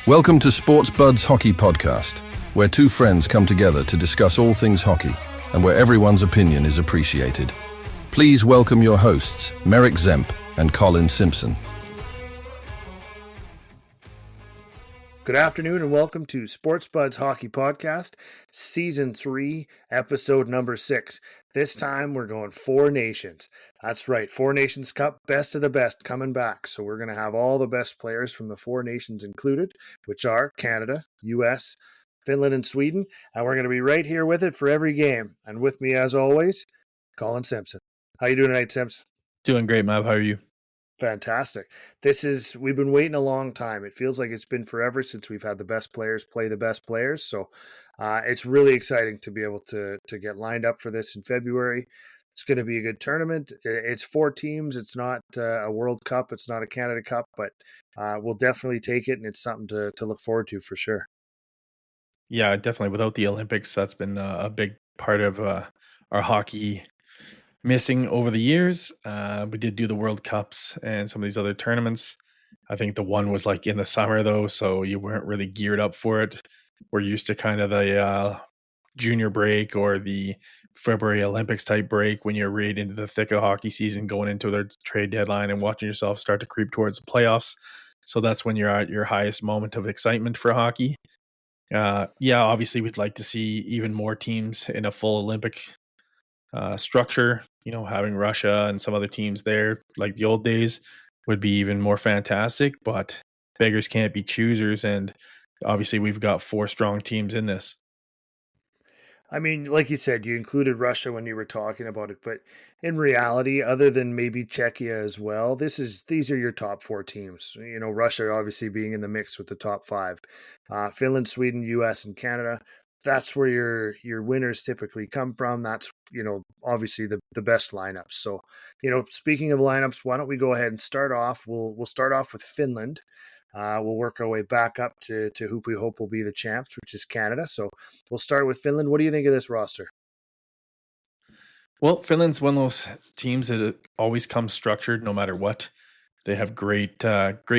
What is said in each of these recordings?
Welcome to Sports Buds Hockey Podcast, where two friends come together to discuss all things hockey and where everyone's opinion is appreciated. Please welcome your hosts, Merrick Zemp and Colin Simpson. Good afternoon and welcome to Sports Buds Hockey Podcast, Season 3, Episode number 6. This time we're going Four Nations. That's right, Four Nations Cup, best of the best coming back. So we're going to have all the best players from the Four Nations included, which are Canada, US, Finland, and Sweden. And we're going to be right here with it for every game. And with me, as always, Colin Simpson. How you doing tonight, Simps? Doing great, Mav. How are you? Fantastic. We've been waiting a long time. It feels like it's been forever since we've had the best players play the best players. So it's really exciting to be able to get lined up for this in February. It's going to be a good tournament. It's 4 teams. It's not a World Cup. It's not a Canada Cup, but we'll definitely take it, and it's something to look forward to for sure. Yeah, definitely. Without the Olympics, that's been a big part of our hockey missing over the years. We did do the World Cups and some of these other tournaments. I think the one was like in the summer though, so you weren't really geared up for it. We're used to kind of the junior break or the February Olympics type break when you're right into the thick of hockey season, going into the trade deadline and watching yourself start to creep towards the playoffs. So that's when you're at your highest moment of excitement for hockey. Obviously we'd like to see even more teams in a full Olympic structure. You know, having Russia and some other teams there like the old days would be even more fantastic, but beggars can't be choosers, and obviously we've got 4 strong teams in this. I mean, like you said, you included Russia when you were talking about it, but in reality, other than maybe Czechia as well, these are your top 4 teams. You know, Russia obviously being in the mix with the top 5. Finland, Sweden, US, and Canada. That's where your winners typically come from. That's, you know, obviously the best lineups. So, you know, speaking of lineups, why don't we go ahead and start off? We'll start off with Finland. We'll work our way back up to who we hope will be the champs, which is Canada. So we'll start with Finland. What do you think of this roster? Well, Finland's one of those teams that always comes structured no matter what. They have great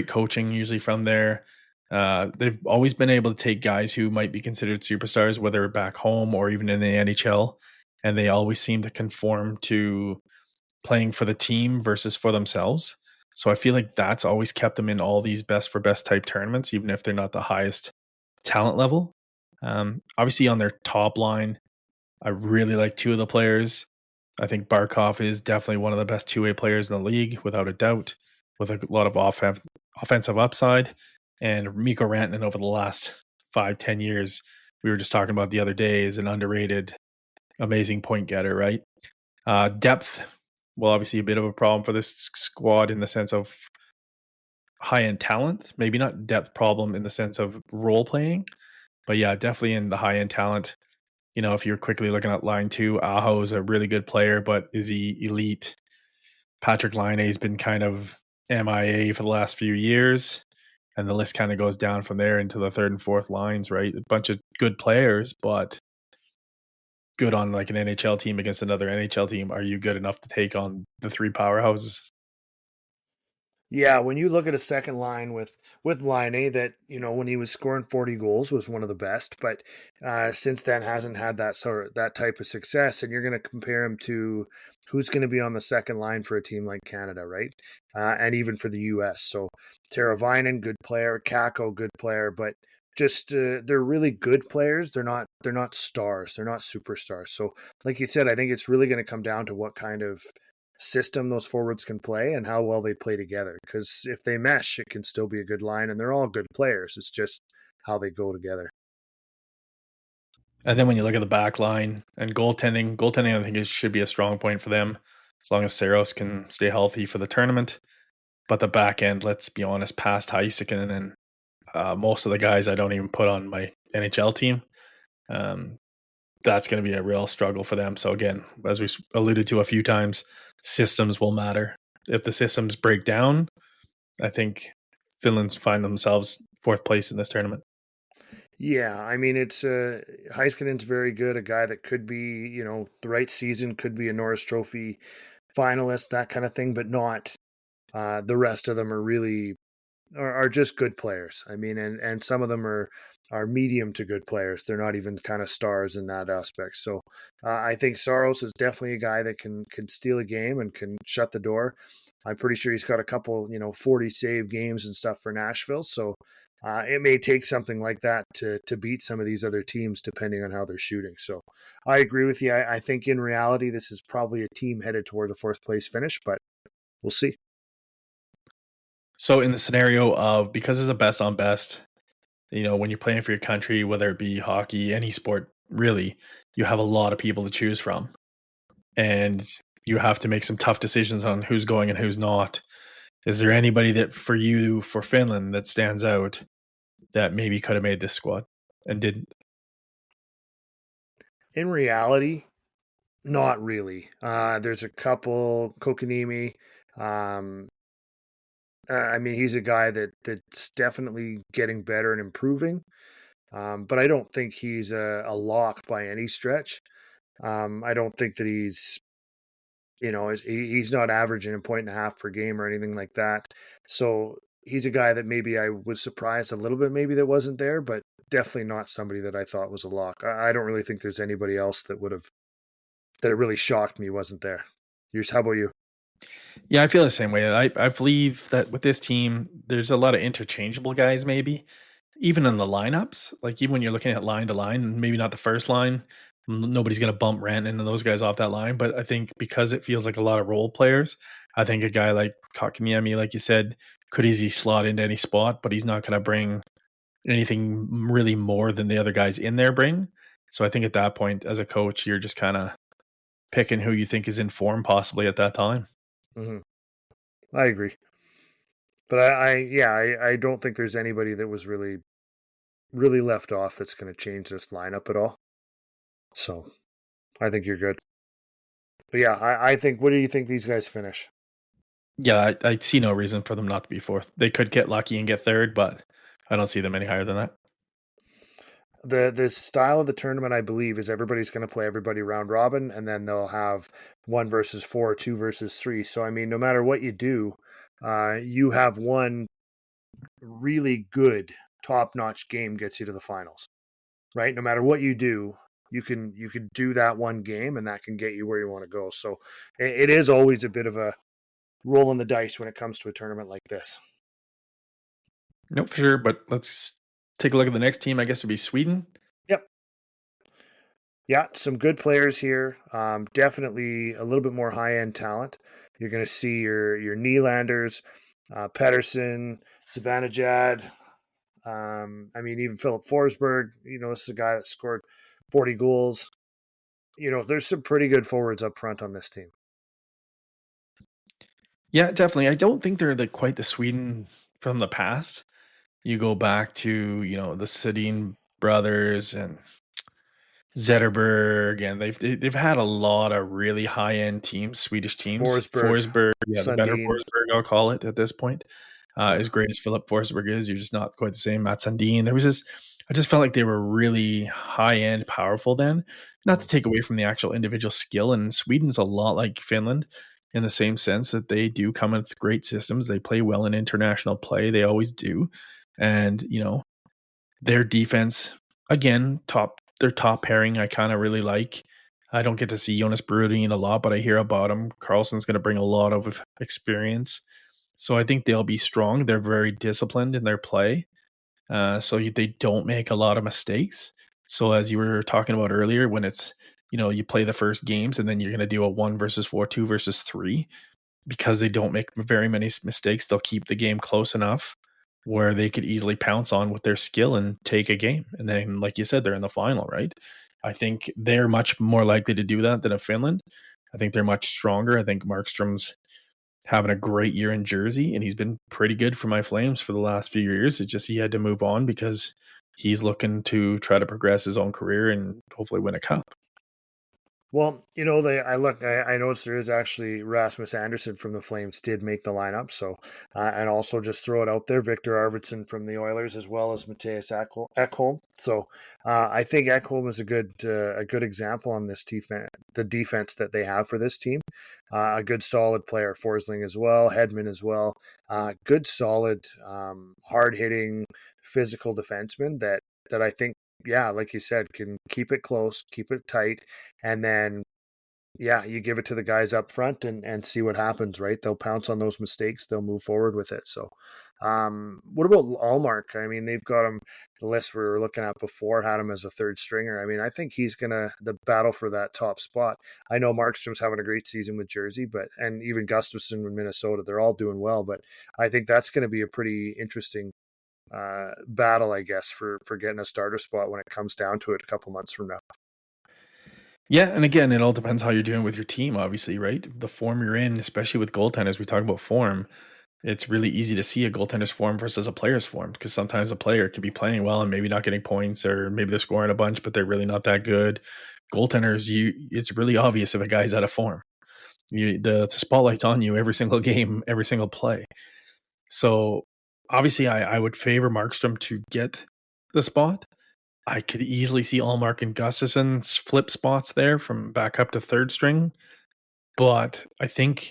coaching usually from there. They've always been able to take guys who might be considered superstars, whether back home or even in the NHL, and they always seem to conform to playing for the team versus for themselves. So I feel like that's always kept them in all these best for best type tournaments, even if they're not the highest talent level. Obviously, on their top line, I really like 2 of the players. I think Barkov is definitely one of the best 2-way players in the league, without a doubt, with a lot of offensive upside. And Mikko Rantanen over the last 5-10 years, we were just talking about the other day, is an underrated, amazing point getter, right? Depth, well, obviously a bit of a problem for this squad in the sense of high-end talent. Maybe not depth problem in the sense of role playing, but yeah, definitely in the high-end talent. You know, if you're quickly looking at line 2, Aho is a really good player, but is he elite? Patrick Laine's been kind of MIA for the last few years, and the list kind of goes down from there into the 3rd and 4th lines, right? A bunch of good players, but good on like an NHL team against another NHL team. Are you good enough to take on the 3 powerhouses? Yeah, when you look at a second line with Laine, that, you know, when he was scoring 40 goals was one of the best, but since then hasn't had that type of success. And you're going to compare him to who's going to be on the second line for a team like Canada, right? And even for the U.S. So Teravainen, good player, Kakko, good player, but just they're really good players. They're not stars. They're not superstars. So like you said, I think it's really going to come down to what kind of system those forwards can play and how well they play together. Because if they mesh, it can still be a good line, and they're all good players. It's just how they go together. And then when you look at the back line and goaltending I think should be a strong point for them as long as Saros can stay healthy for the tournament. But the back end, let's be honest, past Heiskanen and most of the guys I don't even put on my NHL team, that's going to be a real struggle for them. So again, as we alluded to a few times, systems will matter. If the systems break down, I think Finland's find themselves 4th place in this tournament. Yeah, I mean, it's Heiskanen's very good, a guy that could be, you know, the right season, could be a Norris Trophy finalist, that kind of thing, but not the rest of them are really are just good players. I mean, and some of them are medium to good players. They're not even kind of stars in that aspect. So I think Saros is definitely a guy that can steal a game and can shut the door. I'm pretty sure he's got a couple, 40 save games and stuff for Nashville. So it may take something like that to beat some of these other teams, depending on how they're shooting. So I agree with you. I think in reality, this is probably a team headed toward the fourth place finish, but we'll see. So in the scenario of, because it's a best on best, when you're playing for your country, whether it be hockey, any sport, really, you have a lot of people to choose from. And you have to make some tough decisions on who's going and who's not. Is there anybody that for you, for Finland, that stands out that maybe could have made this squad and didn't? In reality, not really. There's a couple, Kokanimi. Um, I mean, he's a guy that's definitely getting better and improving. But I don't think he's a lock by any stretch. I don't think that he's not averaging a point and a half per game or anything like that. So he's a guy that maybe I was surprised a little bit, maybe that wasn't there, but definitely not somebody that I thought was a lock. I don't really think there's anybody else that it really shocked me wasn't there. How about you? Yeah, I feel the same way. I believe that with this team, there's a lot of interchangeable guys, maybe even in the lineups. Like even when you're looking at line to line, maybe not the first line, nobody's going to bump Rand and those guys off that line. But I think because it feels like a lot of role players, I think a guy like Kakamiemi, like you said, could easily slot into any spot, but he's not going to bring anything really more than the other guys in there bring. So I think at that point, as a coach, you're just kind of picking who you think is in form possibly at that time. Hmm. I agree, but I don't think there's anybody that was really left off that's going to change this lineup at all. So I think you're good. But yeah, I think. What do you think these guys finish? Yeah, I see no reason for them not to be fourth. They could get lucky and get third, but I don't see them any higher than that. The style of the tournament, I believe, is everybody's going to play everybody round robin, and then they'll have 1 versus 4, 2 versus 3. So I mean, no matter what you do, you have one really good top notch game gets you to the finals, right? No matter what you do, you can do that one game, and that can get you where you want to go. So it is always a bit of a roll in the dice when it comes to a tournament like this. Nope, for sure. But let's take a look at the next team. I guess it'd be Sweden. Yep. Yeah, some good players here. Definitely a little bit more high end talent. You're going to see your Nylanders, Pedersen, Sabanajad. I mean, even Philip Forsberg. This is a guy that scored 40 goals. There's some pretty good forwards up front on this team. Yeah, definitely. I don't think they're quite the Sweden from the past. You go back to, the Sedin brothers and Zetterberg, and they've had a lot of really high end teams, Swedish teams. Forsberg, Forsberg, yeah, the better Sundin. Forsberg, I'll call it at this point. Yeah. As great as Philip Forsberg is, you're just not quite the same. Matt Sundin, I just felt like they were really high end, powerful then. Not to take away from the actual individual skill, and Sweden's a lot like Finland in the same sense that they do come with great systems. They play well in international play. They always do. And, their defense, again, their top pairing, I kind of really like. I don't get to see Jonas Brodin a lot, but I hear about him. Carlson's going to bring a lot of experience. So I think they'll be strong. They're very disciplined in their play. So they don't make a lot of mistakes. So as you were talking about earlier, when it's, you play the first games and then you're going to do a 1 versus 4, 2 versus 3, because they don't make very many mistakes, they'll keep the game close enough where they could easily pounce on with their skill and take a game. And then, like you said, they're in the final, right? I think they're much more likely to do that than a Finland. I think they're much stronger. I think Markstrom's having a great year in Jersey, and he's been pretty good for my Flames for the last few years. It's just he had to move on because he's looking to try to progress his own career and hopefully win a cup. Well, I noticed there is actually Rasmus Anderson from the Flames did make the lineup. So, and also just throw it out there, Victor Arvidsson from the Oilers, as well as Matthias Ekholm. So, I think Ekholm is a good example on this the defense that they have for this team. A good solid player, Forsling as well, Hedman as well. Good solid, hard hitting, physical defenseman that I think, yeah, like you said, can keep it close, keep it tight, and then yeah, you give it to the guys up front and see what happens, right? They'll pounce on those mistakes, they'll move forward with it. So, what about Allmark? I mean, they've got him, the list we were looking at before had him as a third stringer. I mean, I think he's gonna the battle for that top spot. I know Markstrom's having a great season with Jersey, but and even Gustafson with Minnesota, they're all doing well. But I think that's going to be a pretty interesting battle, I guess, for getting a starter spot when it comes down to it a couple months from now. Yeah, and again, it all depends how you're doing with your team, obviously, right? The form you're in, especially with goaltenders, we talk about form. It's really easy to see a goaltender's form versus a player's form because sometimes a player could be playing well and maybe not getting points, or maybe they're scoring a bunch, but they're really not that good. Goaltenders, it's really obvious if a guy's out of form. The spotlight's on you every single game, every single play. So obviously, I would favor Markstrom to get the spot. I could easily see Allmark and Gustafson's flip spots there from back up to third string, but I think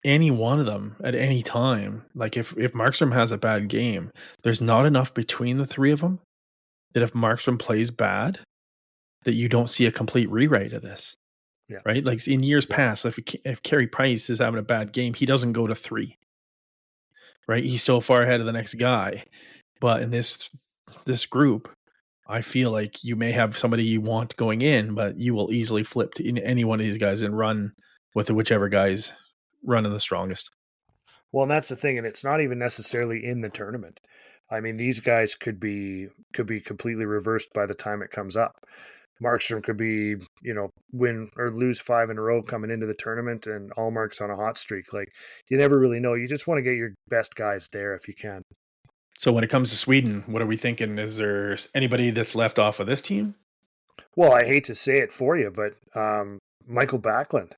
any one of them at any time, like if Markstrom has a bad game, there's not enough between the three of them that if Markstrom plays bad, that you don't see a complete rewrite of this, Yeah. right? Like in years past, if Carey Price is having a bad game, he doesn't go to 3, right? He's so far ahead of the next guy. But in this group, I feel like you may have somebody you want going in, but you will easily flip to any one of these guys and run with whichever guy's running the strongest. Well, and that's the thing, and it's not even necessarily in the tournament. I mean, these guys could be completely reversed by the time it comes up. Markstrom could be, win or lose 5 in a row coming into the tournament, and Allmark's on a hot streak. Like, you never really know. You just want to get your best guys there if you can. So when it comes to Sweden, what are we thinking? Is there anybody that's left off of this team? Well, I hate to say it for you, but Michael Backlund.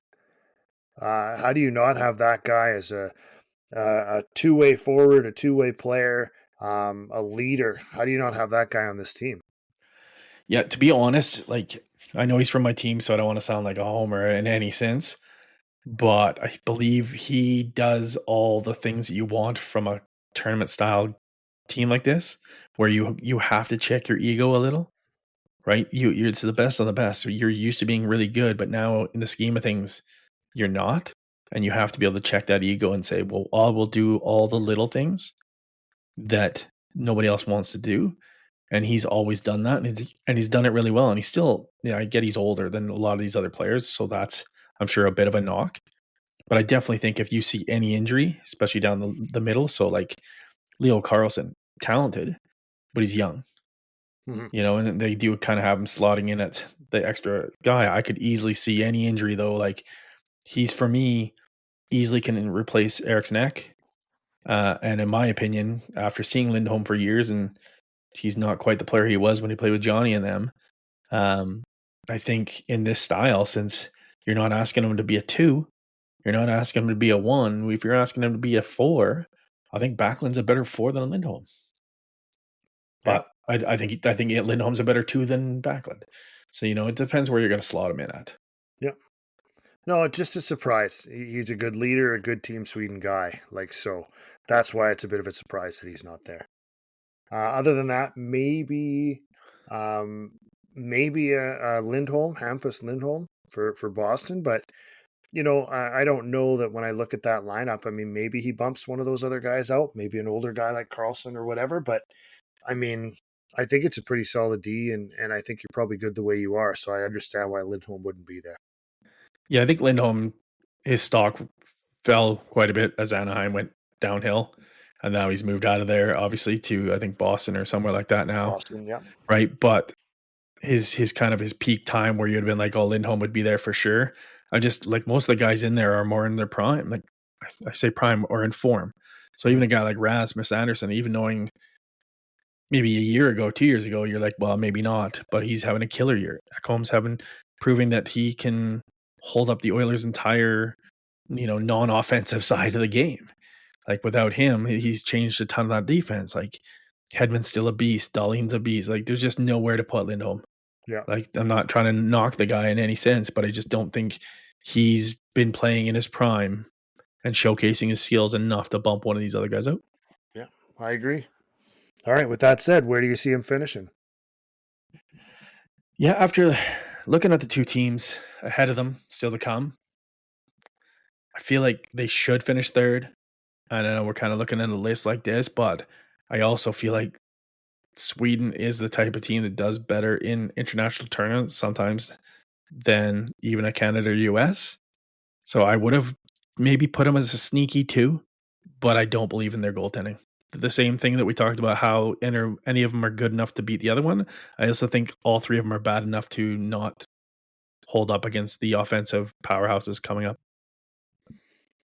How do you not have that guy as a two-way forward, a two-way player, a leader? How do you not have that guy on this team? Yeah, to be honest, like I know he's from my team, so I don't want to sound like a homer in any sense, but I believe he does all the things that you want from a tournament style team like this, where you have to check your ego a little, right? You're it's the best of the best. You're used to being really good, but now in the scheme of things, you're not, and you have to be able to check that ego and say, well, I will do all the little things that nobody else wants to do. And he's always done that, and he's done it really well. And he's still, I get he's older than a lot of these other players, so that's, I'm sure, a bit of a knock. But I definitely think if you see any injury, especially down the middle, so like Leo Carlson, talented, but he's young, and they do kind of have him slotting in at the extra guy. I could easily see any injury though. Like he's, for me, easily can replace Eric's neck. And in my opinion, after seeing Lindholm for years, and he's not quite the player he was when he played with Johnny and them. I think in this style, since you're not asking him to be a 2, you're not asking him to be a 1. If you're asking him to be a 4, I think Backlund's a better 4 than Lindholm. But I think Lindholm's a better 2 than Backlund. So, it depends where you're going to slot him in at. Yep. No, just a surprise. He's a good leader, a good Team Sweden guy. Like, so that's why it's a bit of a surprise that he's not there. Other than that, maybe a Lindholm, Hampus Lindholm for Boston. But, I don't know that when I look at that lineup, I mean, maybe he bumps one of those other guys out, maybe an older guy like Carlson or whatever. But, I mean, I think it's a pretty solid D, and I think you're probably good the way you are. So I understand why Lindholm wouldn't be there. Yeah, I think Lindholm, his stock fell quite a bit as Anaheim went downhill. And now he's moved out of there, obviously, to I think Boston or somewhere like that now. Boston, yeah. Right. But his kind of his peak time where you'd have been like, oh, Lindholm would be there for sure. I just like most of the guys in there are more in their prime. Like I say prime or in form. So even a guy like Rasmus Anderson, even knowing maybe a year ago, 2 years ago, you're like, well, maybe not, but he's having a killer year. Ekholm's proving that he can hold up the Oilers' entire, non-offensive side of the game. Like without him, he's changed a ton of that defense. Like Hedman's still a beast. Dahlin's a beast. Like there's just nowhere to put Lindholm. Yeah. Like, I'm not trying to knock the guy in any sense, but I just don't think he's been playing in his prime and showcasing his skills enough to bump one of these other guys out. Yeah, I agree. All right. With that said, where do you see him finishing? Yeah, after looking at the two teams ahead of them, still to come, I feel like they should finish third. I know we're kind of looking at a list like this, but I also feel like Sweden is the type of team that does better in international tournaments sometimes than even a Canada or US. So I would have maybe put them as a sneaky two, but I don't believe in their goaltending. The same thing that we talked about how any of them are good enough to beat the other one. I also think all three of them are bad enough to not hold up against the offensive powerhouses coming up.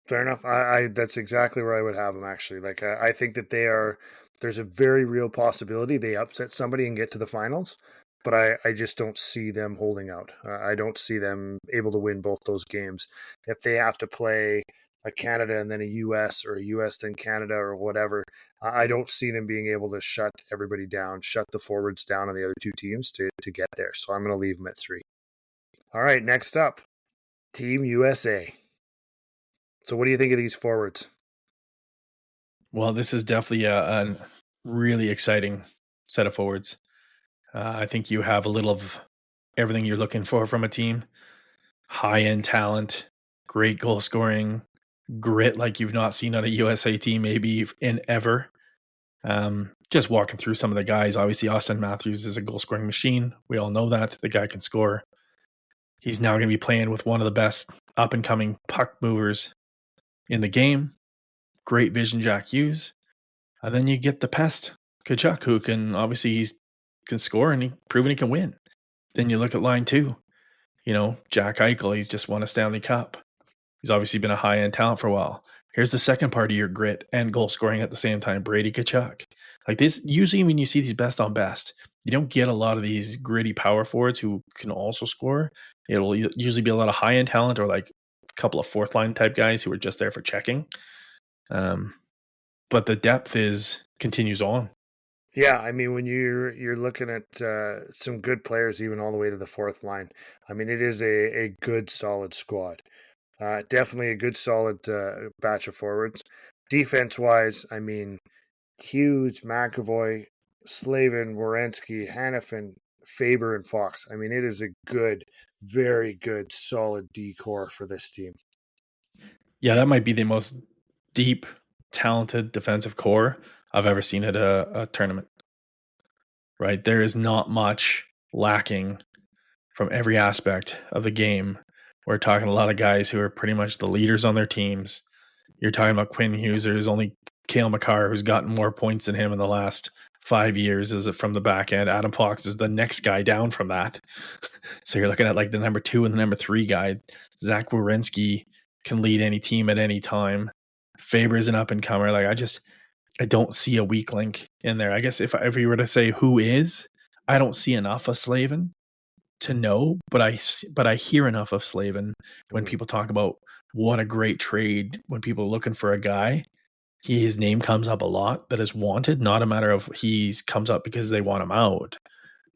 Fair enough. I that's exactly where I would have them actually. Like I think that they are. There's a very real possibility they upset somebody and get to the finals, but I just don't see them holding out. I don't see them able to win both those games. If they have to play a Canada and then a US or a US then Canada or whatever, I don't see them being able to shut everybody down, shut the forwards down on the other two teams to get there. So I'm going to leave them at 3. All right, next up, Team USA. So what do you think of these forwards? Well, this is definitely a really exciting set of forwards. I think you have a little of everything you're looking for from a team: high end talent, great goal scoring, grit like you've not seen on a USA team maybe in ever. Just walking through some of the guys, obviously Austin Matthews is a goal scoring machine. We all know that the guy can score. He's now going to be playing with one of the best up and coming puck movers in the game. Great vision, Jack Hughes. And then you get the pest, Kachuk, who can score and proven he can win. Then you look at line 2. Jack Eichel, he's just won a Stanley Cup. He's obviously been a high end talent for a while. Here's the second part of your grit and goal scoring at the same time, Brady Kachuk. Like this, usually when you see these best on best, you don't get a lot of these gritty power forwards who can also score. It'll usually be a lot of high end talent or like a couple of fourth line type guys who are just there for checking. But the depth continues on. Yeah, I mean when you're looking at some good players, even all the way to the fourth line. I mean it is a good solid squad. Definitely a good solid batch of forwards. Defense wise, I mean Hughes, McAvoy, Slavin, Werenski, Hannafin, Faber, and Fox. I mean it is a good, very good, solid D core for this team. Yeah, that might be the most deep, talented defensive core I've ever seen at a tournament. Right? There is not much lacking from every aspect of the game. We're talking a lot of guys who are pretty much the leaders on their teams. You're talking about Quinn Hughes. There's only Cale Makar who's gotten more points than him in the last 5 years is it from the back end. Adam Fox is the next guy down from that. So you're looking at like the number 2 and the number 3 guy. Zach Werenski can lead any team at any time. Faber is an up and comer. Like I don't see a weak link in there. I guess if you were to say who is, I don't see enough of Slavin to know, but I hear enough of Slavin when people talk about what a great trade when people are looking for a guy. His name comes up a lot that is wanted, not a matter of he comes up because they want him out,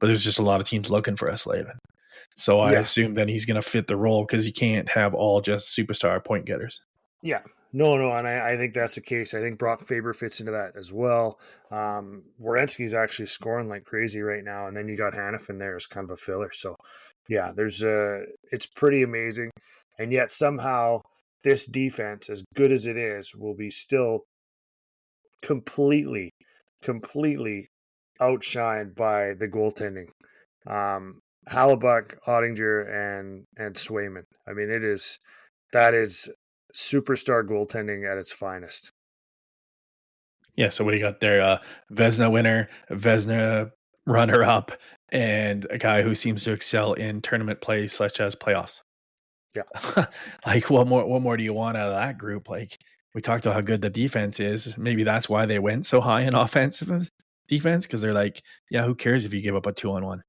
but there's just a lot of teams looking for a Slavin. So I assume that he's going to fit the role because you can't have all just superstar point getters. Yeah. No, and I think that's the case. I think Brock Faber fits into that as well. Werenski's actually scoring like crazy right now, and then you got Hannafin there as kind of a filler. So, yeah, it's pretty amazing, and yet somehow this defense, as good as it is, will be still completely, completely outshined by the goaltending. Hallebuck, Ottinger, and Swayman. I mean, that is superstar goaltending at its finest. Yeah, so what do you got there? Vezina winner, Vezina runner up, and a guy who seems to excel in tournament play such as playoffs. Yeah. Like what more do you want out of that group? Like we talked about how good the defense is. Maybe that's why they went so high in offensive defense because they're like, yeah, who cares if you give up a 2-on-1?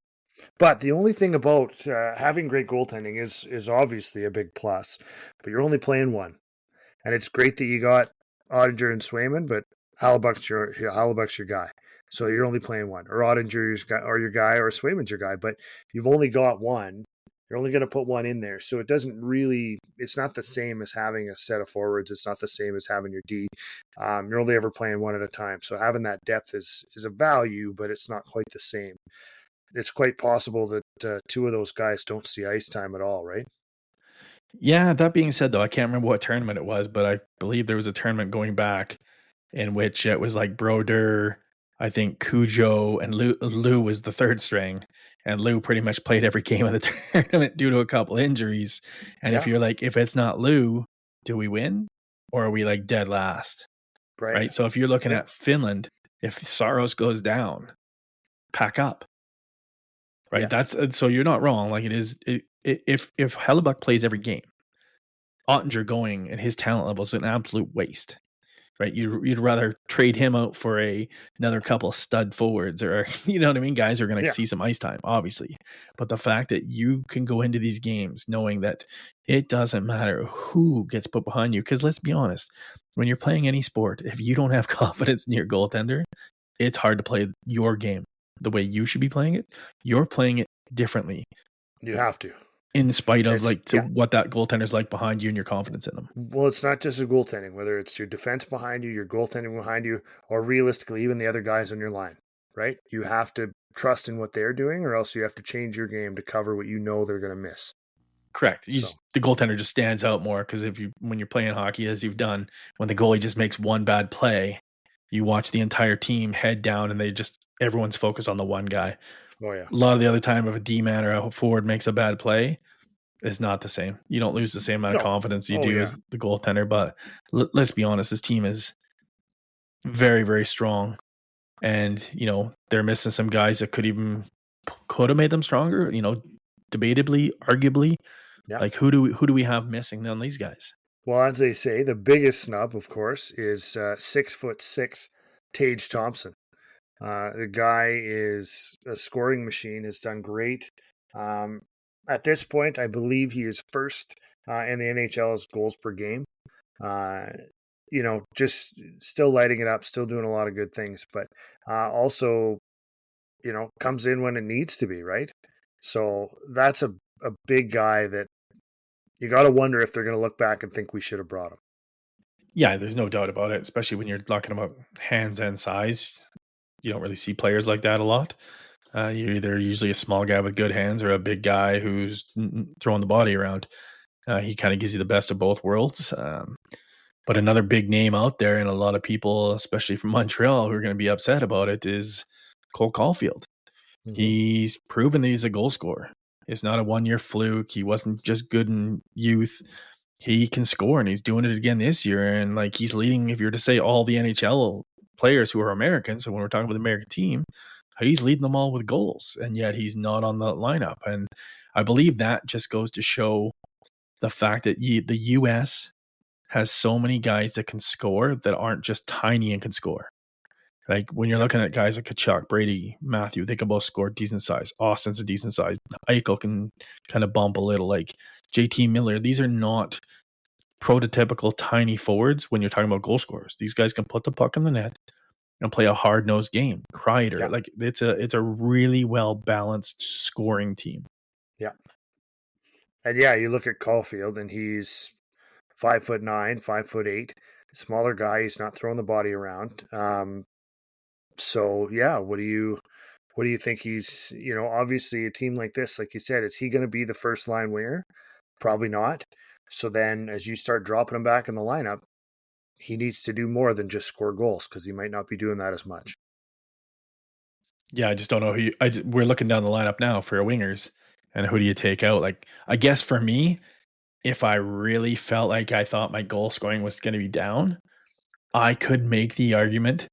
But the only thing about having great goaltending is obviously a big plus, but you're only playing one. And it's great that you got Ottinger and Swayman, but Hallebuck's your guy. So you're only playing one. Or Ottinger's your guy, or Swayman's your guy, but you've only got one. You're only going to put one in there. So it doesn't really, it's not the same as having a set of forwards. It's not the same as having your D. You're only ever playing one at a time. So having that depth is a value, but it's not quite the same. It's quite possible that two of those guys don't see ice time at all, right? Yeah, that being said, though, I can't remember what tournament it was, but I believe there was a tournament going back in which it was like Broder, I think Cujo, and Lou was the third string. And Lou pretty much played every game of the tournament due to a couple injuries. And if Yeah. you're like, if it's not Lou, do we win? Or are we like dead last? Right? So if you're looking Yeah. at Finland, if Saros goes down, pack up. Right? Yeah. That's so you're not wrong. Like if Hellebuck plays every game, Ottinger going and his talent level is an absolute waste. Right, you'd rather trade him out for another couple of stud forwards, or you know what I mean, guys are going to see some ice time, obviously. But the fact that you can go into these games knowing that it doesn't matter who gets put behind you, because let's be honest, when you're playing any sport, if you don't have confidence in your goaltender, it's hard to play your game the way you should be playing it. You're playing it differently. You have to. In spite of what that goaltender's like behind you and your confidence in them. Well, it's not just a goaltending, whether it's your defense behind you, your goaltending behind you, or realistically, even the other guys on your line, right? You have to trust in what they're doing, or else you have to change your game to cover what you know they're going to miss. Correct. The goaltender just stands out more because when you're playing hockey, as you've done, when the goalie just makes one bad play, you watch the entire team head down and everyone's focused on the one guy. Oh, yeah. A lot of the other time, if a D-man or a forward makes a bad play, it's not the same. You don't lose the same amount of confidence you do as the goaltender. But let's be honest, this team is very, very strong. And, they're missing some guys that could have made them stronger, debatably, arguably. Yeah. Like who do we have missing on these guys? Well, as they say, the biggest snub, of course, is 6'6" Tage Thompson. The guy is a scoring machine, has done great. At this point, I believe he is first in the NHL as goals per game. Just still lighting it up, still doing a lot of good things, but also, comes in when it needs to be, right? So that's a big guy that you got to wonder if they're going to look back and think we should have brought him. Yeah, there's no doubt about it, especially when you're talking about hands and size. You don't really see players like that a lot. You're either usually a small guy with good hands or a big guy who's throwing the body around. He kind of gives you the best of both worlds. But another big name out there, and a lot of people, especially from Montreal, who are going to be upset about it, is Cole Caulfield. Mm-hmm. He's proven that he's a goal scorer. It's not a one-year fluke. He wasn't just good in youth. He can score, and he's doing it again this year. And like he's leading, if you were to say all the NHL players who are American, so when we're talking about the American team, he's leading them all with goals, and yet he's not on the lineup. And I believe that just goes to show the fact that the U.S. has so many guys that can score that aren't just tiny and can score. Like when you're looking at guys like Kachuk, Brady, Matthew, they can both score decent size. Austin's a decent size. Eichel can kind of bump a little. Like JT Miller, these are not prototypical tiny forwards when you're talking about goal scorers. These guys can put the puck in the net and play a hard-nosed game. Kreider, like it's a really well-balanced scoring team. Yeah. And you look at Caulfield and he's 5'9", 5'8", smaller guy. He's not throwing the body around. So what do you think he's, obviously a team like this, like you said, is he going to be the first line winger? Probably not. So then as you start dropping him back in the lineup, he needs to do more than just score goals because he might not be doing that as much. Yeah, I just don't know who we're looking down the lineup now for our wingers, and who do you take out? Like, I guess for me, if I really felt like I thought my goal scoring was going to be down, I could make the argument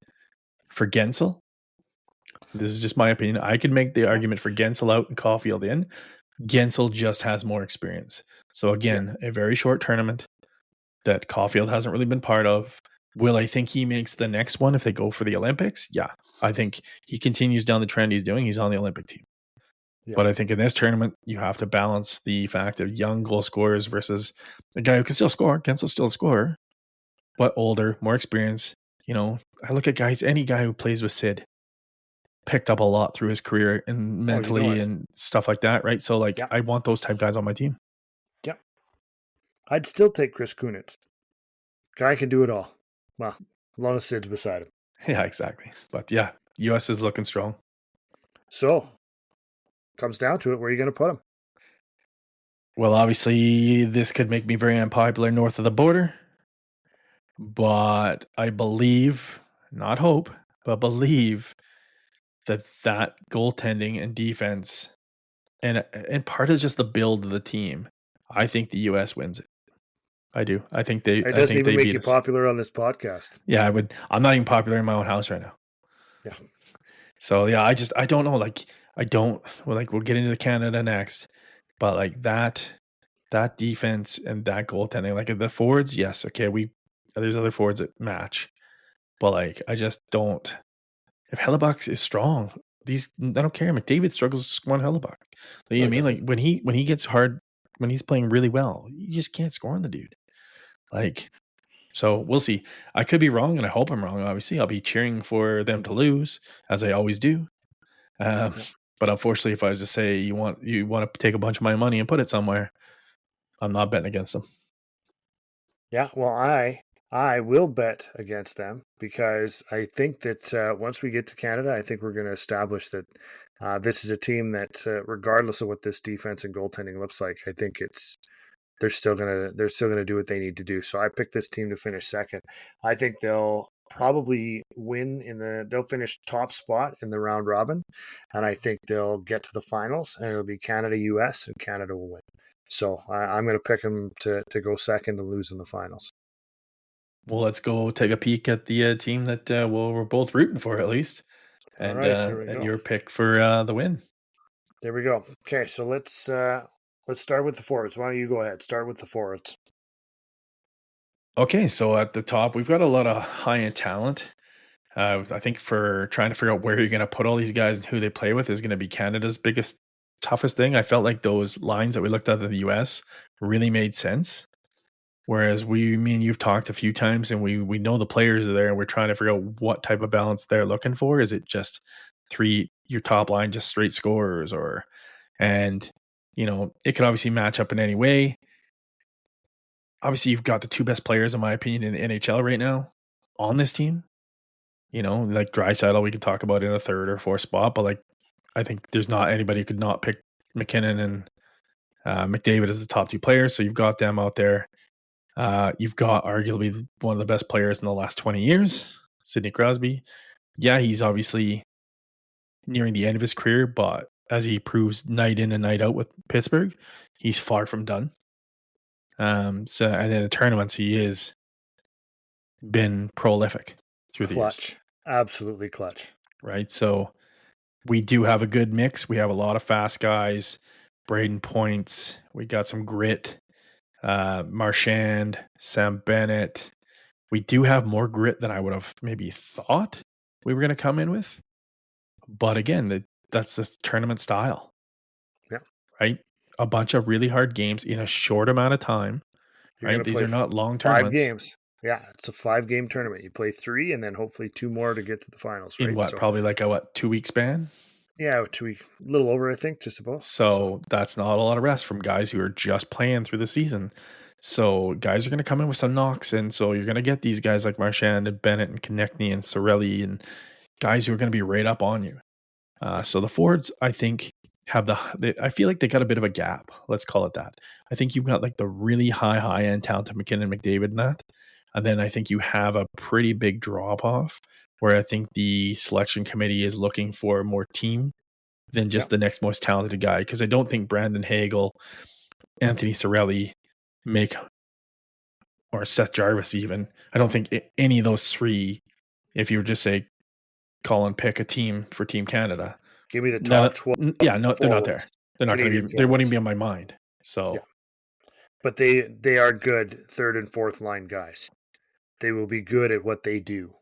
for Gensel. This is just my opinion. I could make the argument for Gensel out and Caulfield in. Gensel just has more experience. So again, a very short tournament that Caulfield hasn't really been part of. Will I think he makes the next one if they go for the Olympics? Yeah. I think he continues down the trend he's doing. He's on the Olympic team. Yeah. But I think in this tournament, you have to balance the fact of young goal scorers versus a guy who can still score. Gensel's still a scorer, but older, more experienced. I look at guys, any guy who plays with Sid picked up a lot through his career and mentally and stuff like that, right? So like, Yeah. I want those type guys on my team. Yeah. I'd still take Chris Kunitz. Guy can do it all. Well, as long as Sid's beside him. Yeah, exactly. But yeah, US is looking strong. So, comes down to it, where are you going to put him? Well, obviously, this could make me very unpopular north of the border, but I believe, not hope, but believe that goaltending and defense and part of just the build of the team, I think the US wins it. I do. I think It doesn't even make you popular on this podcast. Yeah, I'm not even popular in my own house right now. Yeah. So yeah, I don't know. Like we'll get into Canada next, but like that defense and that goaltending, like the forwards, yes, okay, there's other forwards that match, but like I just don't. If Hellebuck is strong, I don't care. McDavid struggles to score on Hellebuck. So, you know what I mean? Like when he gets hard, when he's playing really well, you just can't score on the dude. Like, so we'll see. I could be wrong, and I hope I'm wrong. Obviously, I'll be cheering for them to lose, as I always do. But unfortunately, if I was to say you want to take a bunch of my money and put it somewhere, I'm not betting against them. Yeah, well, I will bet against them because I think that once we get to Canada, I think we're going to establish that this is a team that, regardless of what this defense and goaltending looks like, I think they're still gonna do what they need to do. So I picked this team to finish second. I think they'll probably they'll finish top spot in the round robin, and I think they'll get to the finals, and it'll be Canada US, and Canada will win. So I'm going to pick them to go second and lose in the finals. Well, let's go take a peek at the team that we're both rooting for, at least, All and right, here we go. your pick for the win. There we go. Okay, so let's start with the forwards. Why don't you go ahead? Start with the forwards. Okay, so at the top, we've got a lot of high-end talent. I think for trying to figure out where you're going to put all these guys and who they play with is going to be Canada's biggest, toughest thing. I felt like those lines that we looked at in the US really made sense. Whereas me and you've talked a few times, and we know the players are there, and we're trying to figure out what type of balance they're looking for. Is it just your top line, just straight scorers, and it could obviously match up in any way. Obviously, you've got the two best players, in my opinion, in the NHL right now on this team. Like Draisaitl, we can talk about in a third or fourth spot, but like I think there's not anybody who could not pick McKinnon and McDavid as the top two players. So you've got them out there. You've got arguably one of the best players in the last 20 years, Sidney Crosby. Yeah, he's obviously nearing the end of his career, but as he proves night in and night out with Pittsburgh, he's far from done. And then in tournaments, he has been prolific through the years. Absolutely clutch. Right, so we do have a good mix. We have a lot of fast guys, Braden Points. We got some grit. Marchand, Sam Bennett. We do have more grit than I would have maybe thought we were going to come in with. But again, that's the tournament style. Yeah. Right? A bunch of really hard games in a short amount of time. Right? These are not long tournaments. 5 games. Yeah, it's a 5-game tournament. You play 3 and then hopefully 2 more to get to the finals. Right? In what? So, probably like a 2-week span? Yeah, 2 week, a little over, I think, just about. So that's not a lot of rest from guys who are just playing through the season. So guys are going to come in with some knocks, and so you're going to get these guys like Marchand and Bennett and Konechny and Cirelli and guys who are going to be right up on you. So the forwards, I think, have I feel like they got a bit of a gap. Let's call it that. I think you've got like the really high end talent of McKinnon, McDavid, and that. And then I think you have a pretty big drop off where I think the selection committee is looking for more team than just the next most talented guy. Because I don't think Brandon Hagel, Anthony Cirelli or Seth Jarvis even. I don't think any of those three, if you were just say, Colin, pick a team for Team Canada. Give me the top 12. Yeah, no, they're not there. They're not going to be. They wouldn't even be on my mind. So, but they are good third and fourth line guys. They will be good at what they do,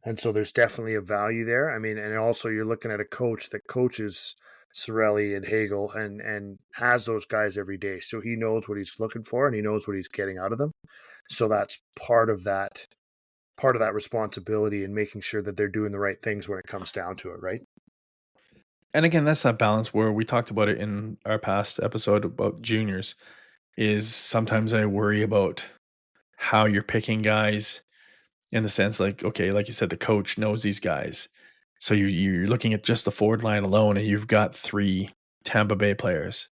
and so there's definitely a value there. I mean, and also you're looking at a coach that coaches Cirelli and Hagel and has those guys every day, so he knows what he's looking for and he knows what he's getting out of them. So that's part of that part of that responsibility and making sure that they're doing the right things when it comes down to it, right? And again, that's that balance where we talked about it in our past episode about juniors. Is sometimes I worry about how you're picking guys in the sense like, okay, like you said, the coach knows these guys. So you're looking at just the forward line alone and you've got 3 Tampa Bay players.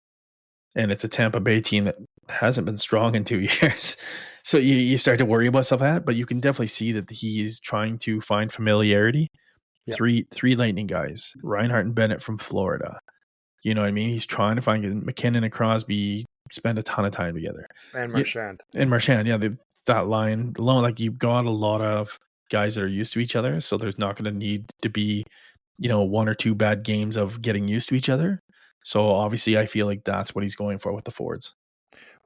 And it's a Tampa Bay team that hasn't been strong in 2 years. So you start to worry about stuff like that, but you can definitely see that he's trying to find familiarity. Yep. Three Lightning guys, Reinhart and Bennett from Florida. You know what I mean? He's trying to find McKinnon and Crosby spend a ton of time together. And Marchand. Yeah, that line alone, like you've got a lot of guys that are used to each other, so there's not going to need to be, 1 or 2 bad games of getting used to each other. So obviously, I feel like that's what he's going for with the forwards.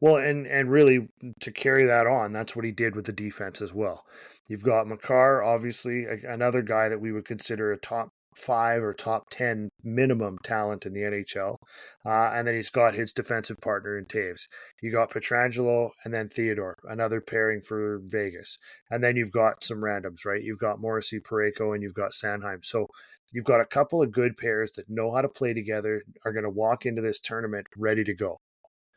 Well, and really to carry that on, that's what he did with the defense as well. You've got Makar, obviously, another guy that we would consider a top 5 or top 10 minimum talent in the NHL. And then he's got his defensive partner in Taves. You got Pietrangelo and then Theodore, another pairing for Vegas. And then you've got some randoms, right? You've got Morrissey, Parayko, and you've got Sanheim. So you've got a couple of good pairs that know how to play together, are going to walk into this tournament ready to go.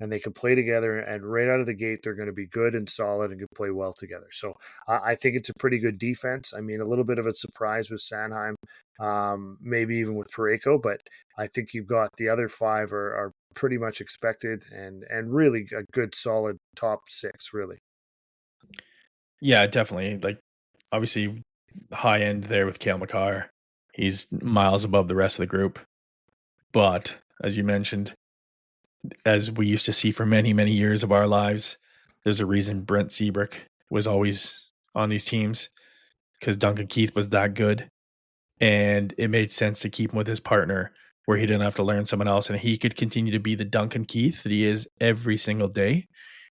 And they can play together, and right out of the gate, they're going to be good and solid and can play well together. So I think it's a pretty good defense. I mean, a little bit of a surprise with Sanheim, maybe even with Parayko, but I think you've got the other 5 are pretty much expected and really a good, solid top 6, really. Yeah, definitely. Like, obviously, high end there with Cale Makar. He's miles above the rest of the group. But, as you mentioned, as we used to see for many, many years of our lives, there's a reason Brent Seabrook was always on these teams because Duncan Keith was that good. And it made sense to keep him with his partner where he didn't have to learn someone else. And he could continue to be the Duncan Keith that he is every single day.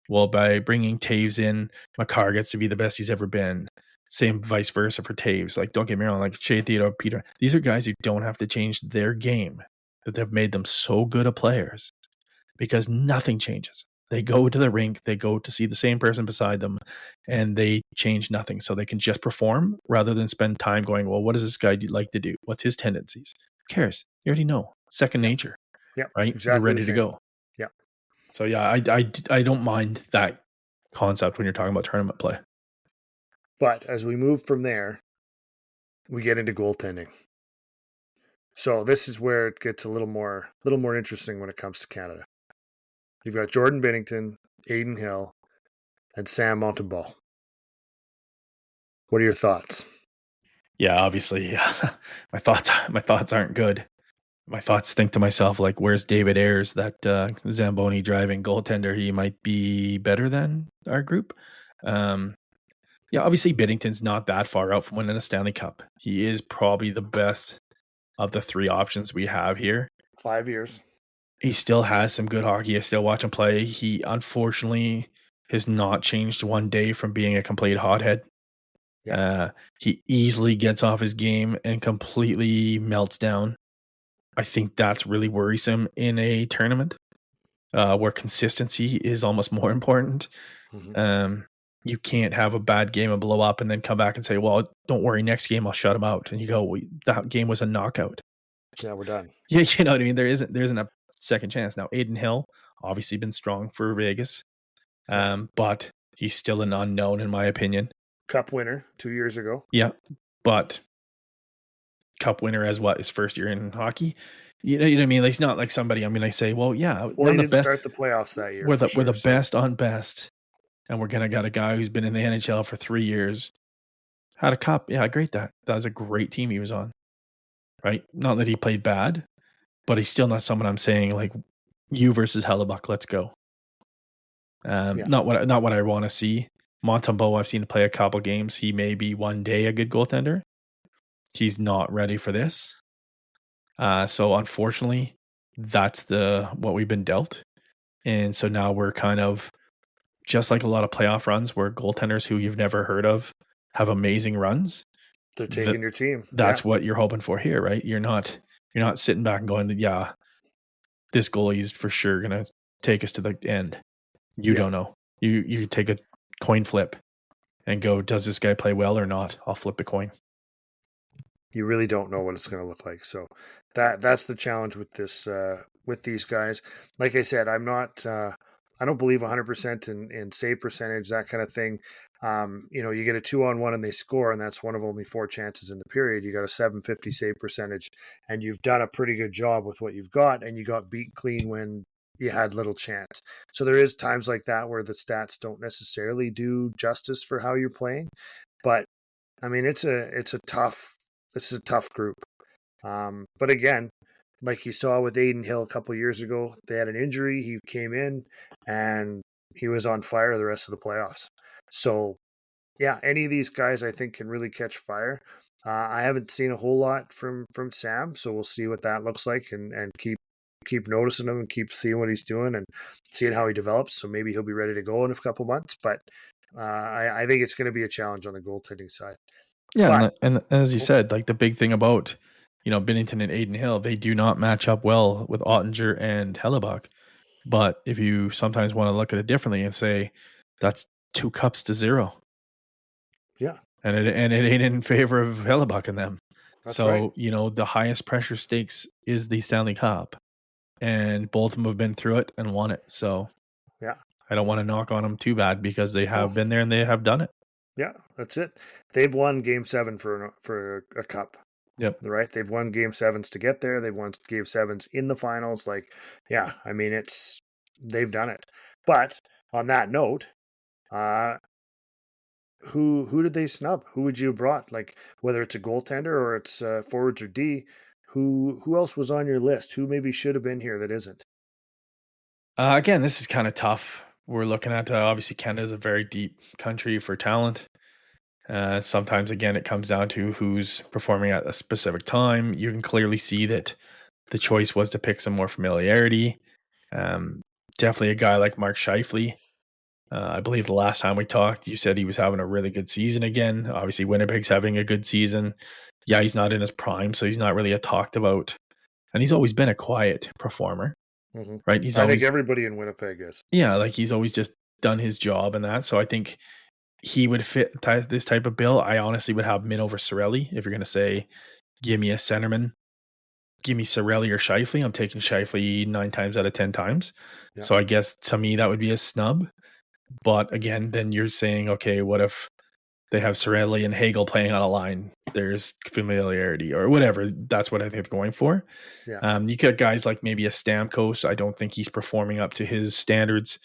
Well, by bringing Taves in, Makar gets to be the best he's ever been. Same vice versa for Taves. Like, don't get me wrong, like Shea Theodore, Peter, these are guys who don't have to change their game, that have made them so good of players because nothing changes. They go to the rink, they go to see the same person beside them, and they change nothing. So they can just perform rather than spend time going, well, what does this guy like to do? What's his tendencies? Who cares? You already know. Second nature. Yeah, right? Exactly. You're ready to go. Yeah. So yeah, I don't mind that concept when you're talking about tournament play. But as we move from there, we get into goaltending. So this is where it gets a little more interesting when it comes to Canada. You've got Jordan Binnington, Aiden Hill, and Sam Montembeault. What are your thoughts? Yeah, obviously, my thoughts aren't good. My thoughts think to myself, like, where's David Ayers, that Zamboni driving goaltender? He might be better than our group. Yeah, obviously Binnington's not that far out from winning a Stanley Cup. He is probably the best of the 3 options we have here. 5 years. He still has some good hockey. I still watch him play. He unfortunately has not changed one day from being a complete hothead. Yeah. He easily gets off his game and completely melts down. I think that's really worrisome in a tournament where consistency is almost more important. Mm-hmm. You can't have a bad game and blow up and then come back and say, well, don't worry, next game I'll shut him out. And you go, that game was a knockout. Yeah, we're done. Yeah, you know what I mean? There isn't a second chance. Now, Aiden Hill, obviously been strong for Vegas, but he's still an unknown in my opinion. Cup winner 2 years ago. Yeah, but Cup winner as what, his first year in hockey? You know what I mean? Like, he's not like somebody I'm going to say, well, yeah. Well, he didn't start the playoffs that year. We're the best on best. And we're going to got a guy who's been in the NHL for 3 years. Had a cup. Yeah, great. That was a great team he was on. Right? Not that he played bad, but he's still not someone I'm saying, like, you versus Hellebuck, let's go. Not what I want to see. Montembeault, I've seen him play a couple games. He may be one day a good goaltender. He's not ready for this. So unfortunately, that's what we've been dealt. And so now we're kind of just like a lot of playoff runs where goaltenders who you've never heard of have amazing runs. They're taking your team. That's what you're hoping for here, right? You're not sitting back and going, yeah, this goalie's for sure going to take us to the end. You don't know. You take a coin flip and go, does this guy play well or not? I'll flip the coin. You really don't know what it's going to look like. So that's the challenge with this with these guys. Like I said, I don't believe 100% in save percentage, that kind of thing. You get a 2-on-1 and they score, and that's one of only 4 chances in the period. You got a 750 save percentage, and you've done a pretty good job with what you've got, and you got beat clean when you had little chance. So there is times like that where the stats don't necessarily do justice for how you're playing, but I mean, this is a tough group. But again, like you saw with Aiden Hill a couple years ago, they had an injury. He came in and he was on fire the rest of the playoffs. So yeah, any of these guys I think can really catch fire. I haven't seen a whole lot from Sam, so we'll see what that looks like, and keep noticing him and keep seeing what he's doing and seeing how he develops. So maybe he'll be ready to go in a couple months. But I think it's going to be a challenge on the goaltending side. Yeah, But and as you said, like the big thing about Binnington and Aiden Hill, they do not match up well with Ottinger and Hellebuck. But if you sometimes want to look at it differently and say that's 2 cups to 0, yeah, and it ain't in favor of Hellebuck and them. that's right. So the highest pressure stakes is the Stanley Cup, and both of them have been through it and won it. So Yeah. I don't want to knock on them too bad because they have Oh, been there and they have done it. yeah, that's it. They've won Game 7 for a cup, Yep. right? They've won Game 7s to get there. They've won Game 7s in the finals. Like, yeah, I mean, they've done it. But on that note, uh, who did they snub? Who would you have brought? Like, whether it's a goaltender or it's forwards or D, who else was on your list? Who maybe should have been here that isn't? Again, this is kind of tough. We're looking at obviously Canada is a very deep country for talent. Sometimes, again, it comes down to who's performing at a specific time. You can clearly see that the choice was to pick some more familiarity. Definitely a guy like Mark Scheifele. I believe the last time we talked, you said he was having a really good season again. Obviously, Winnipeg's having a good season. Yeah, he's not in his prime, so he's not really a talked about. And he's always been a quiet performer, Mm-hmm. right? He's I think always, everybody in Winnipeg is. yeah, like he's always just done his job and that. So I think he would fit this type of bill. I honestly would have Min over Cirelli. If you're going to say, give me a centerman, give me Cirelli or Scheifele. I'm taking Scheifele 9 times out of 10 times. Yeah. So I guess to me, that would be a snub. But again, then you're saying, okay, what if they have Cirelli and Hagel playing on a line? There's familiarity or whatever. That's what I think they're going for. Yeah. You get guys like maybe a Stamkos. I don't think he's performing up to his standards.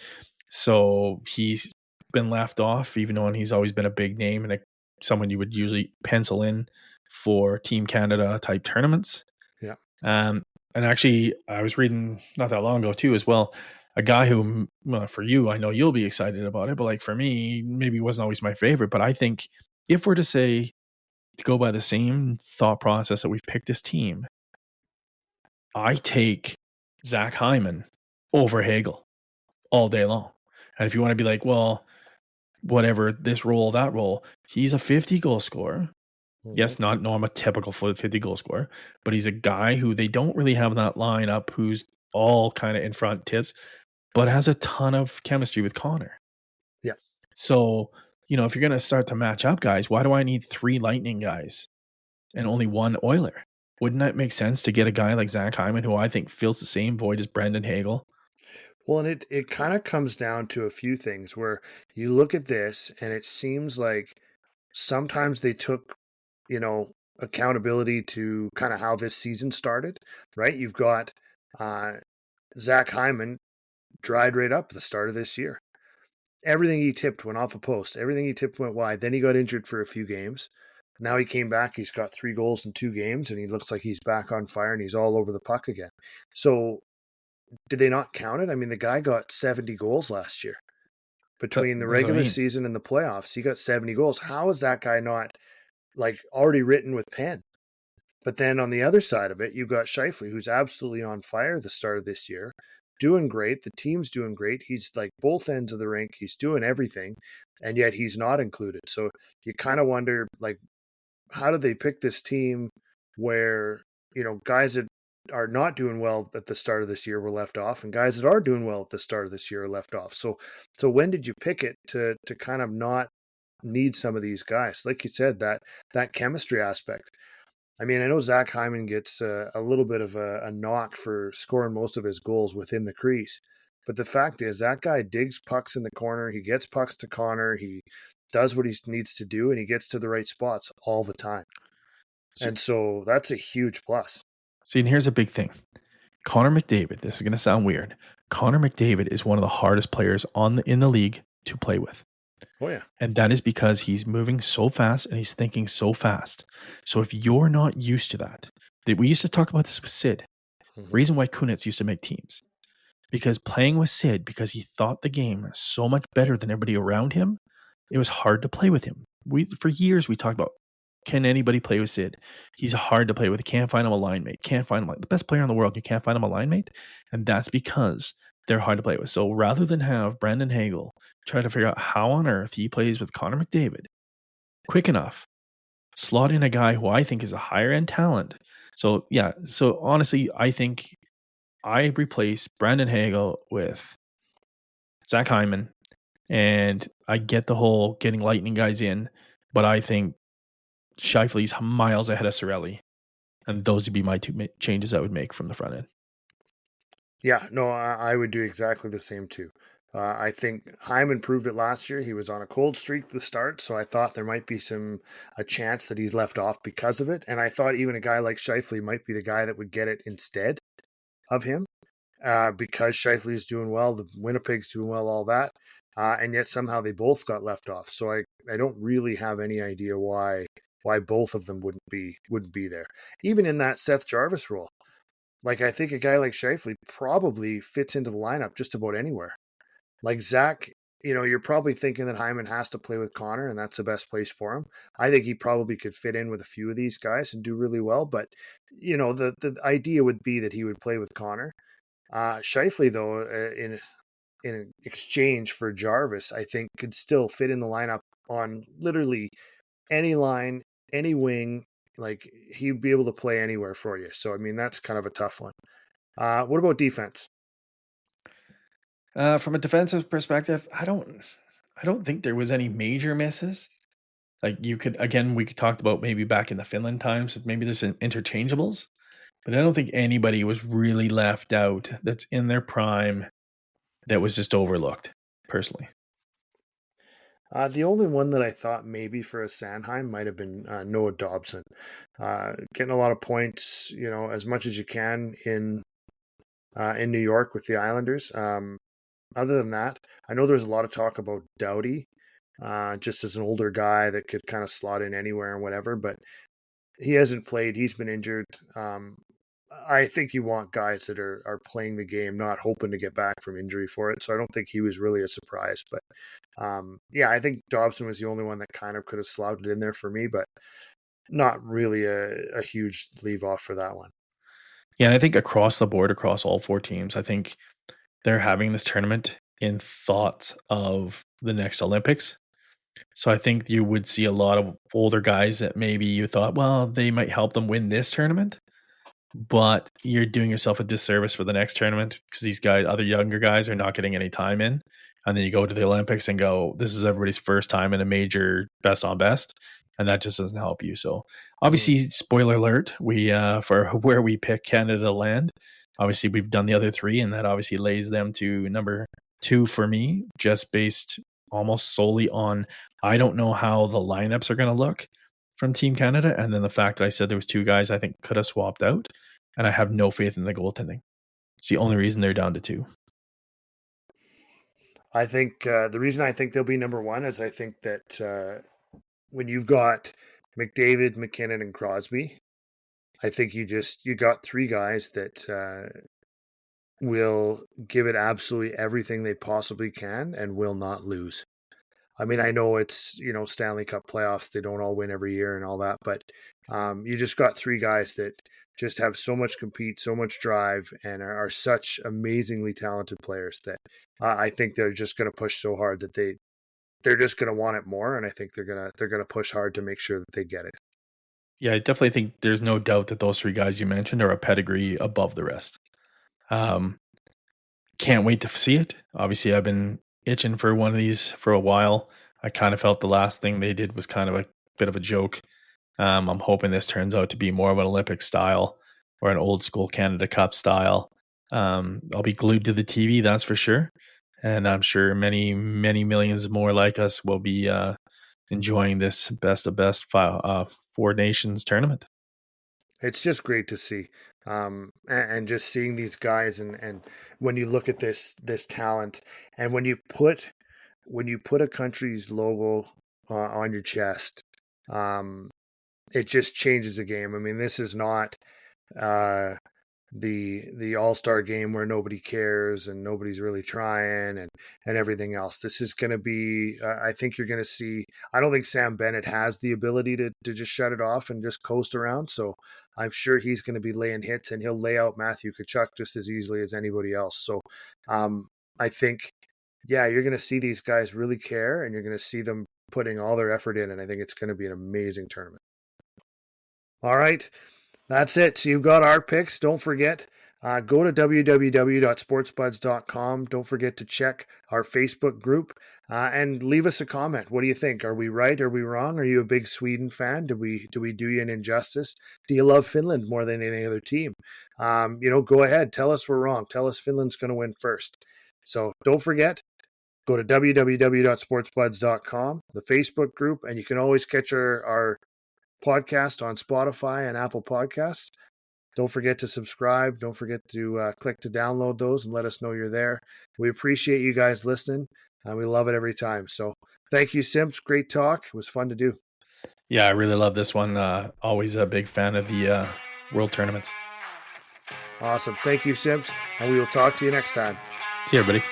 So he's been left off, even though he's always been a big name and someone you would usually pencil in for Team Canada type tournaments. Yeah. And actually, I was reading not that long ago too, as well, a guy who, well, for you, I know you'll be excited about it, but like for me, maybe wasn't always my favorite. But I think if we're to go by the same thought process that we've picked this team, I take Zach Hyman over Hagel all day long. And if you want to be like, well, whatever, this role, that role, he's a 50 goal scorer. Mm-hmm. Yes, not a typical 50 goal scorer, but he's a guy who they don't really have in that lineup who's all kind of in front tips, but has a ton of chemistry with Connor. Yeah. So, if you're going to start to match up guys, why do I need 3 Lightning guys and only 1 Oiler? Wouldn't that make sense to get a guy like Zach Hyman, who I think fills the same void as Brendan Hagel? Well, and it kind of comes down to a few things where you look at this and it seems like sometimes they took, accountability to kind of how this season started, right? You've got Zach Hyman dried right up at the start of this year. Everything he tipped went off a post. Everything he tipped went wide. Then he got injured for a few games. Now he came back. He's got 3 goals in 2 games, and he looks like he's back on fire and he's all over the puck again. So did they not count it? I mean, the guy got 70 goals last year. Between the regular season and the playoffs, he got 70 goals. How is that guy not like already written with pen? But then on the other side of it, you've got Scheifele, who's absolutely on fire at the start of this year, doing great. The team's doing great. He's like both ends of the rink. He's doing everything, and yet he's not included. So you kind of wonder, like, how did they pick this team where, guys that are not doing well at the start of this year were left off, and guys that are doing well at the start of this year are left off. So when did you pick it to kind of not need some of these guys. Like you said, that chemistry aspect. I mean, I know Zach Hyman gets a little bit of a knock for scoring most of his goals within the crease. But the fact is, that guy digs pucks in the corner. He gets pucks to Connor. He does what he needs to do, and he gets to the right spots all the time. So, And so that's a huge plus. see, and here's a big thing. Connor McDavid, this is going to sound weird. Connor McDavid is one of the hardest players in the league to play with. Oh, yeah. And that is because he's moving so fast and he's thinking so fast. So if you're not used to that we used to talk about this with Sid. Mhm. Reason why Kunitz used to make teams. Because playing with Sid, because he thought the game so much better than everybody around him, it was hard to play with him. For years we talked about, can anybody play with Sid? He's hard to play with. Can't find him a line mate. Can't find him the best player in the world. You can't find him a line mate. And that's because they're hard to play with. So rather than have Brandon Hagel try to figure out how on earth he plays with Connor McDavid quick enough, slot in a guy who I think is a higher end talent. So yeah, so honestly, I think I replace Brandon Hagel with Zach Hyman, and I get the whole getting lightning guys in, but I think Scheifele's miles ahead of Cirelli, and those would be my two changes I would make from the front end. Yeah, no, I would do exactly the same too. I think Hyman proved it last year. He was on a cold streak at the start, so I thought there might be a chance that he's left off because of it. And I thought even a guy like Scheifele might be the guy that would get it instead of him, because Scheifele is doing well, the Winnipeg's doing well, all that, and yet somehow they both got left off. So I don't really have any idea why both of them wouldn't be there, even in that Seth Jarvis role. Like, I think a guy like Scheifele probably fits into the lineup just about anywhere. Like Zach, you're probably thinking that Hyman has to play with Connor, and that's the best place for him. I think he probably could fit in with a few of these guys and do really well. But the idea would be that he would play with Connor. Scheifele, though, in exchange for Jarvis, I think could still fit in the lineup on literally any line, any wing. Like, he'd be able to play anywhere for you. So I mean, that's kind of a tough one. What about defense? From a defensive perspective, I don't think there was any major misses. Like we could talk about maybe back in the Finland times, maybe there's some interchangeables, but I don't think anybody was really left out that's in their prime that was just overlooked, personally. The only one that I thought maybe for a Sanheim might have been Noah Dobson. Getting a lot of points, as much as you can in New York with the Islanders. Other than that, I know there's a lot of talk about Doughty, just as an older guy that could kind of slot in anywhere and whatever, but he hasn't played. He's been injured. I think you want guys that are playing the game, not hoping to get back from injury for it. So I don't think he was really a surprise. But yeah, I think Dobson was the only one that kind of could have slotted in there for me, but not really a huge leave off for that one. Yeah, and I think across the board, across all four teams, I think they're having this tournament in thoughts of the next Olympics. So I think you would see a lot of older guys that maybe you thought, well, they might help them win this tournament, but you're doing yourself a disservice for the next tournament because these guys, other younger guys, are not getting any time in. And then you go to the Olympics and go, this is everybody's first time in a major best on best. And that just doesn't help you. So obviously, spoiler alert, we for where we pick Canada to land, obviously we've done the other three, and that obviously lays them to number 2 for me, just based almost solely on, I don't know how the lineups are going to look from Team Canada. And then the fact that I said there was 2 guys I think could have swapped out, and I have no faith in the goaltending. It's the only reason they're down to 2. I think the reason I think they'll be number 1 is I think that when you've got McDavid, McKinnon, and Crosby, I think you got 3 guys that will give it absolutely everything they possibly can and will not lose. I mean, I know it's, Stanley Cup playoffs, they don't all win every year and all that, but you just got 3 guys that just have so much compete, so much drive, and are such amazingly talented players that I think they're just going to push so hard that they're just going to want it more, and I think they're gonna push hard to make sure that they get it. Yeah, I definitely think there's no doubt that those 3 guys you mentioned are a pedigree above the rest. Can't wait to see it. Obviously, I've been itching for one of these for a while. I kind of felt the last thing they did was kind of a bit of a joke. I'm hoping this turns out to be more of an Olympic style or an old school Canada Cup style. I'll be glued to the TV, that's for sure. And I'm sure many, many millions more like us will be enjoying this best of best Four Nations tournament. It's just great to see, and just seeing these guys, and when you look at this talent, and when you put a country's logo on your chest, um, it just changes the game. I mean, this is not uh, the All-Star game where nobody cares and nobody's really trying and everything else. This is going to be I think you're going to see. I don't think Sam Bennett has the ability to just shut it off and just coast around, so I'm sure he's going to be laying hits, and he'll lay out Matthew Tkachuk just as easily as anybody else. So I think, yeah, you're going to see these guys really care, and you're going to see them putting all their effort in, and I think it's going to be an amazing tournament. All right. That's it. So you've got our picks. Don't forget, go to www.sportsbuds.com. Don't forget to check our Facebook group and leave us a comment. What do you think? Are we right? Are we wrong? Are you a big Sweden fan? Do we do you an injustice? Do you love Finland more than any other team? Go ahead. Tell us we're wrong. Tell us Finland's going to win first. So don't forget, go to www.sportsbuds.com, the Facebook group, and you can always catch our podcast on Spotify and Apple Podcasts. Don't forget to subscribe. Don't forget to click to download those and let us know you're there. We appreciate you guys listening, and we love it every time. So thank you, Simps. Great talk. It was fun to do. Yeah, I really love this one. Always a big fan of the World Tournaments. Awesome. Thank you, Simps, and we will talk to you next time. See you, everybody.